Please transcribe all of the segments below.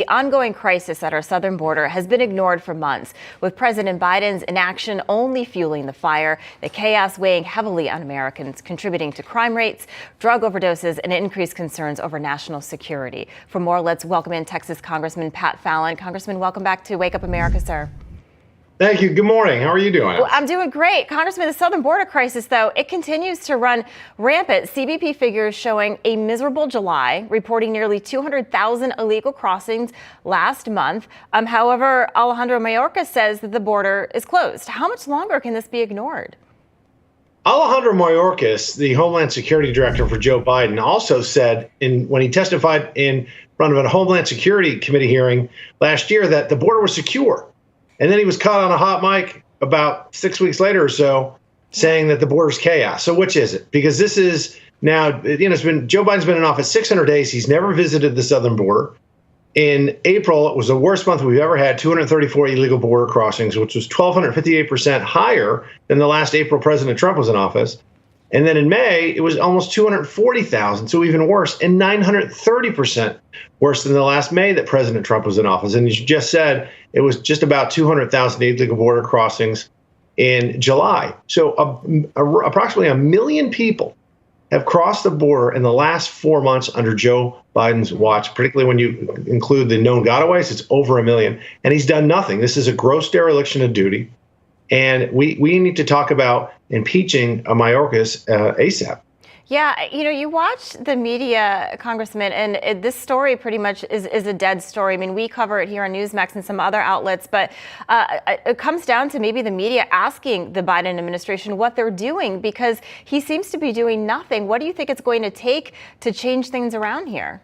The ongoing crisis at our southern border has been ignored for months, with President Biden's inaction only fueling the fire, the chaos weighing heavily on Americans, contributing to crime rates, drug overdoses, and increased concerns over national security. For more, let's welcome in Texas Congressman Pat Fallon. Congressman, welcome back to Wake Up America, sir. Thank you. Good morning. How are you doing? Well, I'm doing great. Congressman, the southern border crisis, though, it continues to run rampant. CBP figures showing a miserable July, reporting nearly 200,000 illegal crossings last month. However, Alejandro Mayorkas says that the border is closed. How much longer can this be ignored? Alejandro Mayorkas, the Homeland Security Director for Joe Biden, also said when he testified in front of a Homeland Security Committee hearing last year that the border was secure. And then he was caught on a hot mic about 6 weeks later or so saying that the border's chaos. So which is it? Because this is now, Joe Biden's been in office 600 days. He's never visited the southern border. In April, it was the worst month we've ever had, 234 illegal border crossings, which was 1,258% higher than the last April President Trump was in office. And then in May, it was almost 240,000, so even worse, and 930% worse than the last May that President Trump was in office. And as you just said, it was just about 200,000 illegal border crossings in July. So approximately 1 million people have crossed the border in the last 4 months under Joe Biden's watch, particularly when you include the known gotaways. It's over 1 million. And he's done nothing. This is a gross dereliction of duty. And we need to talk about impeaching Mayorkas ASAP. Yeah, you watch the media, Congressman, and this story pretty much is a dead story. I mean, we cover it here on Newsmax and some other outlets, but it comes down to maybe the media asking the Biden administration what they're doing, because he seems to be doing nothing. What do you think it's going to take to change things around here?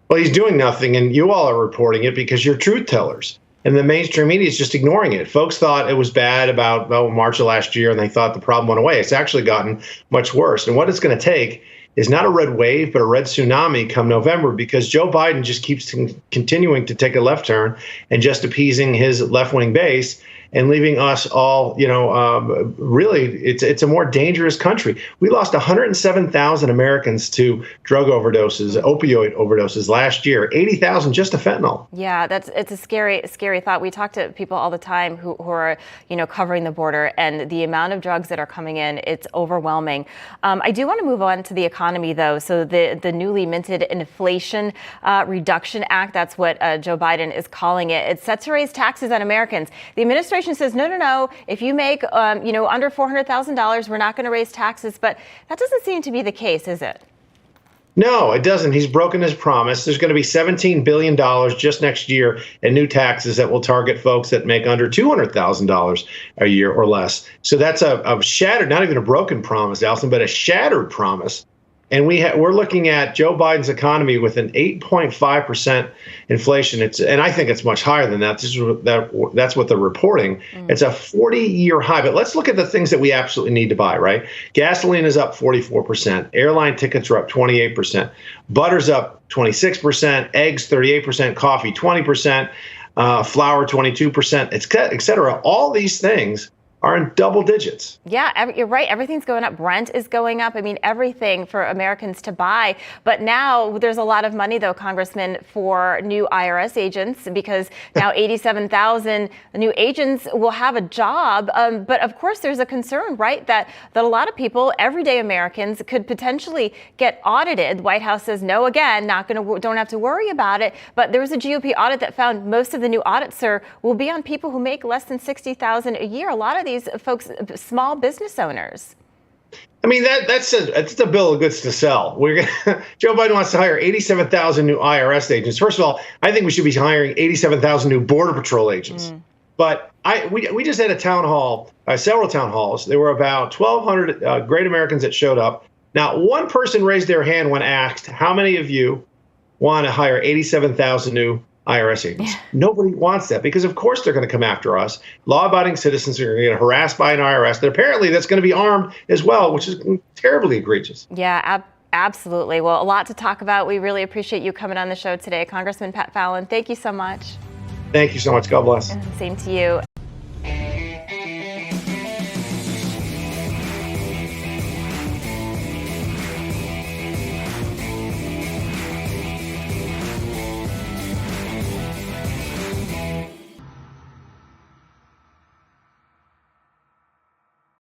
Well, he's doing nothing, and you all are reporting it because you're truth tellers. And the mainstream media is just ignoring it. Folks thought it was bad about March of last year, and they thought the problem went away. It's actually gotten much worse. And what it's going to take is not a red wave, but a red tsunami come November, because Joe Biden just keeps continuing to take a left turn and just appeasing his left-wing base and leaving us all, really, it's a more dangerous country. We lost 107,000 Americans to drug overdoses, opioid overdoses last year, 80,000 just to fentanyl. Yeah, it's a scary thought. We talk to people all the time who are, covering the border, and the amount of drugs that are coming in, it's overwhelming. I do want to move on to the economy, though. So the newly minted Inflation Reduction Act, that's what Joe Biden is calling it. It's set to raise taxes on Americans. The administration says, no. If you make, under $400,000, we're not going to raise taxes. But that doesn't seem to be the case, is it? No, it doesn't. He's broken his promise. There's going to be $17 billion just next year in new taxes that will target folks that make under $200,000 a year or less. So that's a shattered, not even a broken promise, Allison, but a shattered promise. And we're looking at Joe Biden's economy with an 8.5% inflation. And I think it's much higher than that. That's what they're reporting. It's a 40-year high. But let's look at the things that we absolutely need to buy, right? Gasoline is up 44%. Airline tickets are up 28%. Butter's up 26%. Eggs 38%. Coffee 20%. Flour 22%, et cetera. All these things are in double digits. Yeah, you're right. Everything's going up. Rent is going up. I mean, everything for Americans to buy. But now there's a lot of money, though, Congressman, for new IRS agents, because now 87,000 new agents will have a job. But of course, there's a concern, right, that a lot of people, everyday Americans, could potentially get audited. The White House says no again, don't have to worry about it. But there was a GOP audit that found most of the new audits, sir, will be on people who make less than $60,000 a year. A lot of these folks, small business owners. I mean, that's a bill of goods to sell. Joe Biden wants to hire 87,000 new IRS agents. First of all, I think we should be hiring 87,000 new Border Patrol agents. But we just had a town hall, several town halls. There were about 1,200 great Americans that showed up. Now, one person raised their hand when asked, how many of you want to hire 87,000 new IRS agents? Yeah. Nobody wants that, because of course they're going to come after us. Law-abiding citizens are going to get harassed by an IRS that apparently that's going to be armed as well, which is terribly egregious. Yeah, absolutely. Well, a lot to talk about. We really appreciate you coming on the show today. Congressman Pat Fallon, thank you so much. Thank you so much. God bless. Same to you.